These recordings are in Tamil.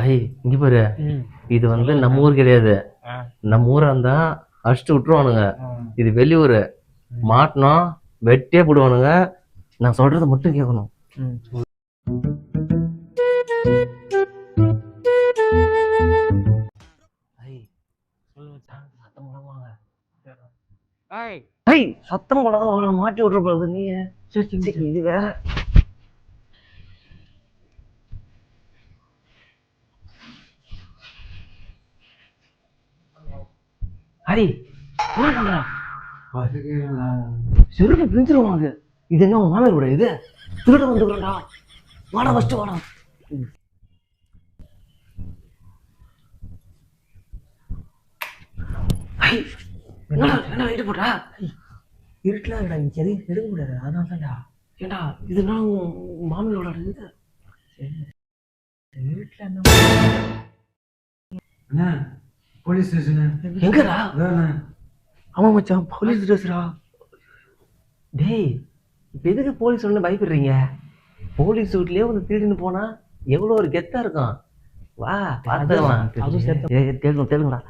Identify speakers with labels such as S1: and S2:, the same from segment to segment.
S1: ஐ இங்க பாரு, இது வந்து நம்ம ஊர் கிடையாது. நம்ம ஊரா இருந்தா அடிச்சுட்டு விட்டுருவானுங்க. இது வெளியூர். மாட்டினோம் வெட்டியே போடுவானுங்க. நான் சொல்றத மட்டும் கேட்கணும். சத்தம் போடாத மாட்டி விட்டுற நீ. இது வேற. ஹரி செருப்பு பிரிஞ்சிருவாங்க. இது என்ன மாமர் கூட இது திருட வந்துடுறா. வாடா ஃபர்ஸ்ட் வாடா. என்ன வெயிட் போட்டா இருட்டுல இங்க எதையும் எடுக்க கூடாது. அதனால தான்டா. ஏண்டா இதுனா மாமியோட இது இருட்டுல என்ன போலீஸ் ஸ்டேஷன் எங்கடா? ஆமா மச்சான், போலீஸ் ஸ்டேஷனா? டேய் இப்ப எதுக்கு போலீஸ் ஒண்ணு பயப்படுறீங்க? போலீஸ் வீட்லயே வந்து திருடின்னு போனா எவ்வளவு ஒரு கெத்தா இருக்கும். வா பாத்துக்கலாம். கேளுங்கடா.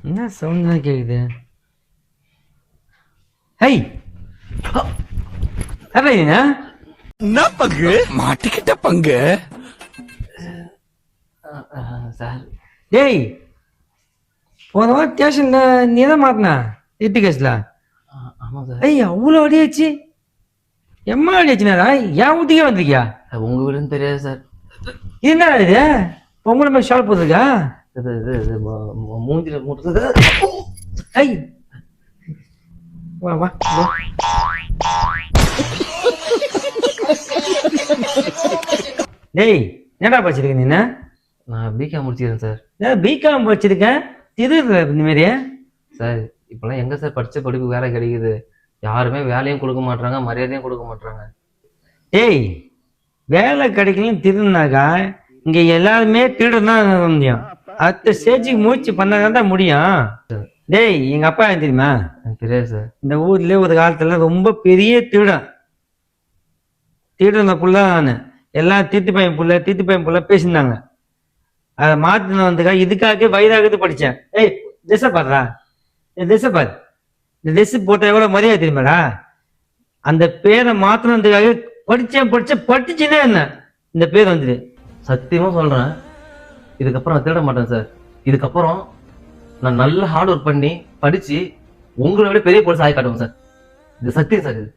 S2: என்ன சவுண்ட் தான் கேக்குது? ஹை என்ன பங்கு மாட்டிக்கிட்ட பங்கு
S1: சார்.
S2: டேய் போன வாரம் ஸ்டேஷன்ல நீ தான் மாட்டினா இட்டு கேஸ்ல?
S1: ஆமா சார்.
S2: ஐயா அவ்வளோ அடியாச்சு. எம்மா அடியாச்சுனாரா? என் வீட்டுக்கே வந்திருக்கியா?
S1: உங்க வீடுன்னு தெரியாது சார்.
S2: என்ன இது பொம்பளை மாதிரி ஷால் போட்டிருக்கா?
S1: மூஞ்சில மூட்டு.
S2: ஐ வா வா. டேய் என்னடா படிச்சிருக்க நீ?
S1: நான் பிகாம் முடிச்சிருக்கேன் சார்.
S2: பிகாம் படிச்சிருக்கேன் இந்த மாதிரி
S1: சார். இப்பெல்லாம் எங்க சார் படிச்ச படிப்பு வேலை கிடைக்குது? யாருமே வேலையும் கொடுக்க மாட்டாங்க, மரியாதையும் கொடுக்க மாட்டாங்க.
S2: டேய் வேலை கிடைக்கலன்னு திருநாக்கா இங்க எல்லாருமே திருடதான் முடியும். அடுத்த ஸ்டேஜுக்கு முயற்சி பண்ணாதான் முடியும். டேய் எங்க அப்பா எனக்கு தெரியுமா?
S1: தெரியாது சார்.
S2: இந்த ஊர்லயே ஒரு காலத்துல ரொம்ப பெரிய திருடன் புள்ள நான். எல்லாம் தீத்து பையன் புள்ள பேசியிருந்தாங்க. அதை மாத்தினதுக்காக இதுக்காக வயதாகது படிச்சேன். ஏய் திசை பாடுறா, திசை பாரு. இந்த திசை போட்ட எவ்வளவு மரியாதை தெரியுமாடா? அந்த பேரை மாத்தினதுக்காக படிச்சுன்னா என்ன இந்த பேர் வந்துடு.
S1: சத்தியமா சொல்றேன், இதுக்கப்புறம் நான் தேட மாட்டேன் சார். இதுக்கப்புறம் நான் நல்ல ஹார்ட் ஒர்க் பண்ணி படிச்சு உங்களை விட பெரிய போலீஸ் ஆகி காட்டுவேன் சார். இது சத்தியம் சார். இது